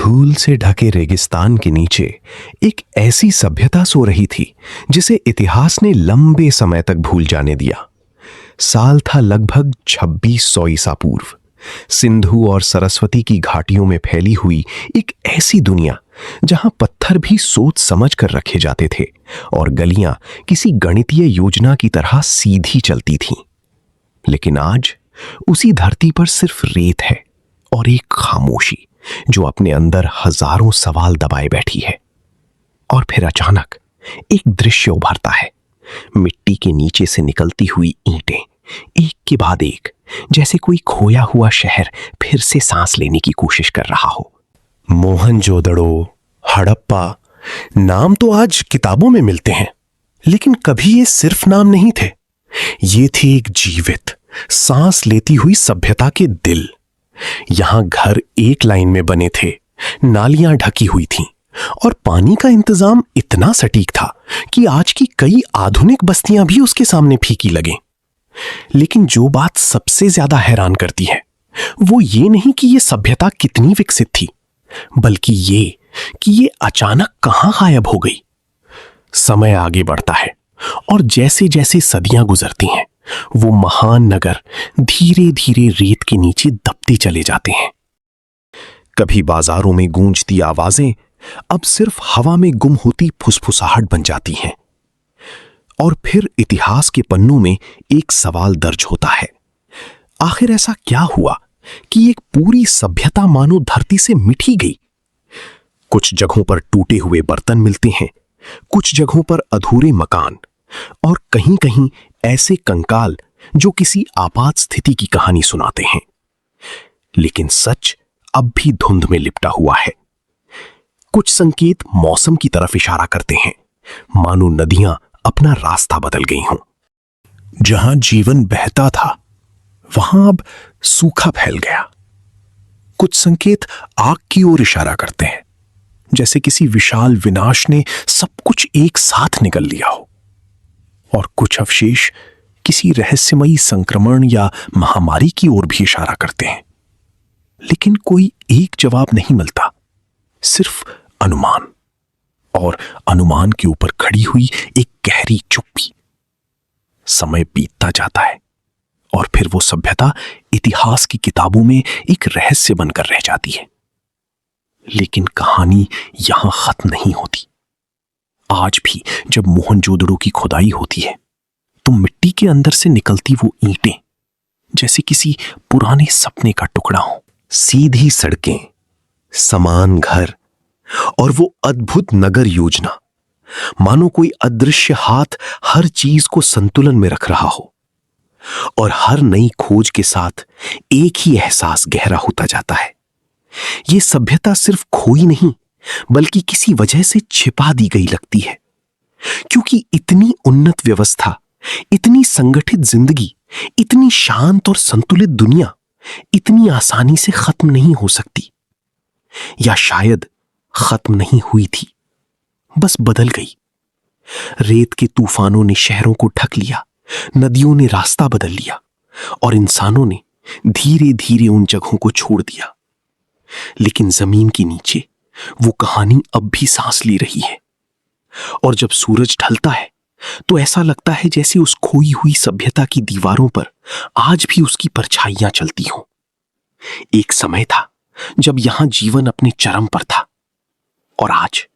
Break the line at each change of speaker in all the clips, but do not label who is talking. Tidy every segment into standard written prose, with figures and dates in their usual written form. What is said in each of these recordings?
धूल से ढके रेगिस्तान के नीचे एक ऐसी सभ्यता सो रही थी जिसे इतिहास ने लंबे समय तक भूल जाने दिया। साल था लगभग 2600 ईसा पूर्व। सिंधु और सरस्वती की घाटियों में फैली हुई एक ऐसी दुनिया जहां पत्थर भी सोच समझ कर रखे जाते थे और गलियां किसी गणितीय योजना की तरह सीधी चलती थीं। लेकिन आज उसी धरती पर सिर्फ रेत है और एक खामोशी जो अपने अंदर हजारों सवाल दबाए बैठी है। और फिर अचानक एक दृश्य उभरता है। मिट्टी के नीचे से निकलती हुई ईंटें एक के बाद एक, जैसे कोई खोया हुआ शहर फिर से सांस लेने की कोशिश कर रहा हो। मोहनजोदड़ो, हड़प्पा, नाम तो आज किताबों में मिलते हैं, लेकिन कभी ये सिर्फ नाम नहीं थे। ये थी एक जीवित, सांस लेती हुई सभ्यता के दिल। यहां घर एक लाइन में बने थे, नालियां ढकी हुई थीं और पानी का इंतजाम इतना सटीक था कि आज की कई आधुनिक बस्तियां भी उसके सामने फीकी लगें। लेकिन जो बात सबसे ज्यादा हैरान करती है वो ये नहीं कि ये सभ्यता कितनी विकसित थी, बल्कि ये कि ये अचानक कहां गायब हो गई। समय आगे बढ़ता है और जैसे जैसे सदियां गुजरती हैं वो महान नगर धीरे धीरे रेत के नीचे दबते चले जाते हैं। कभी बाजारों में गूंजती आवाजें अब सिर्फ हवा में गुम होती फुसफुसाहट बन जाती हैं। और फिर इतिहास के पन्नों में एक सवाल दर्ज होता है, आखिर ऐसा क्या हुआ कि एक पूरी सभ्यता मानो धरती से मिट ही गई। कुछ जगहों पर टूटे हुए बर्तन मिलते हैं, कुछ जगहों पर अधूरे मकान और कहीं कहीं ऐसे कंकाल जो किसी आपात स्थिति की कहानी सुनाते हैं। लेकिन सच अब भी धुंध में लिपटा हुआ है। कुछ संकेत मौसम की तरफ इशारा करते हैं, मानो नदियां अपना रास्ता बदल गई हों। जहां जीवन बहता था वहां अब सूखा फैल गया। कुछ संकेत आग की ओर इशारा करते हैं, जैसे किसी विशाल विनाश ने सब कुछ एक साथ निगल लिया हो। और कुछ अवशेष किसी रहस्यमयी संक्रमण या महामारी की ओर भी इशारा करते हैं। लेकिन कोई एक जवाब नहीं मिलता, सिर्फ अनुमान, और अनुमान के ऊपर खड़ी हुई एक गहरी चुप्पी। समय बीतता जाता है और फिर वो सभ्यता इतिहास की किताबों में एक रहस्य बनकर रह जाती है। लेकिन कहानी यहां खत्म नहीं होती। आज भी जब मोहनजोदड़ो की खुदाई होती है तो मिट्टी के अंदर से निकलती वो ईंटें जैसे किसी पुराने सपने का टुकड़ा हो। सीधी सड़कें, समान घर और वो अद्भुत नगर योजना, मानो कोई अदृश्य हाथ हर चीज को संतुलन में रख रहा हो। और हर नई खोज के साथ एक ही एहसास गहरा होता जाता है, ये सभ्यता सिर्फ खोई नहीं बल्कि किसी वजह से छिपा दी गई लगती है। क्योंकि इतनी उन्नत व्यवस्था, इतनी संगठित जिंदगी, इतनी शांत और संतुलित दुनिया इतनी आसानी से खत्म नहीं हो सकती। या शायद खत्म नहीं हुई थी, बस बदल गई। रेत के तूफानों ने शहरों को ढक लिया, नदियों ने रास्ता बदल लिया और इंसानों ने धीरे धीरे उन जगहों को छोड़ दिया। लेकिन जमीन के नीचे वो कहानी अब भी सांस ले रही है। और जब सूरज ढलता है तो ऐसा लगता है जैसे उस खोई हुई सभ्यता की दीवारों पर आज भी उसकी परछाइयां चलती हों। एक समय था जब यहां जीवन अपने चरम पर था और आज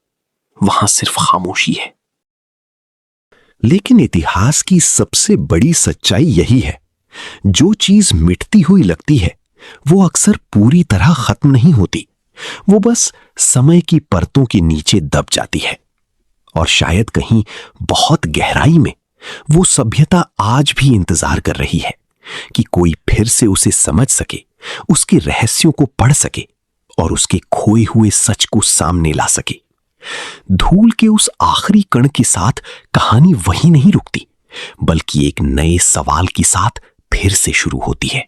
वहां सिर्फ खामोशी है। लेकिन इतिहास की सबसे बड़ी सच्चाई यही है, जो चीज मिटती हुई लगती है वो अक्सर पूरी तरह खत्म नहीं होती, वो बस समय की परतों के नीचे दब जाती है। और शायद कहीं बहुत गहराई में वो सभ्यता आज भी इंतजार कर रही है कि कोई फिर से उसे समझ सके, उसके रहस्यों को पढ़ सके और उसके खोए हुए सच को सामने ला सके। धूल के उस आखिरी कण के साथ कहानी वहीं नहीं रुकती, बल्कि एक नए सवाल के साथ फिर से शुरू होती है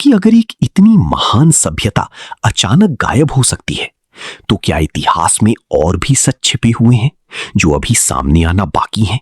कि अगर एक इतनी महान सभ्यता अचानक गायब हो सकती है तो क्या इतिहास में और भी सच छिपे हुए हैं जो अभी सामने आना बाकी हैं।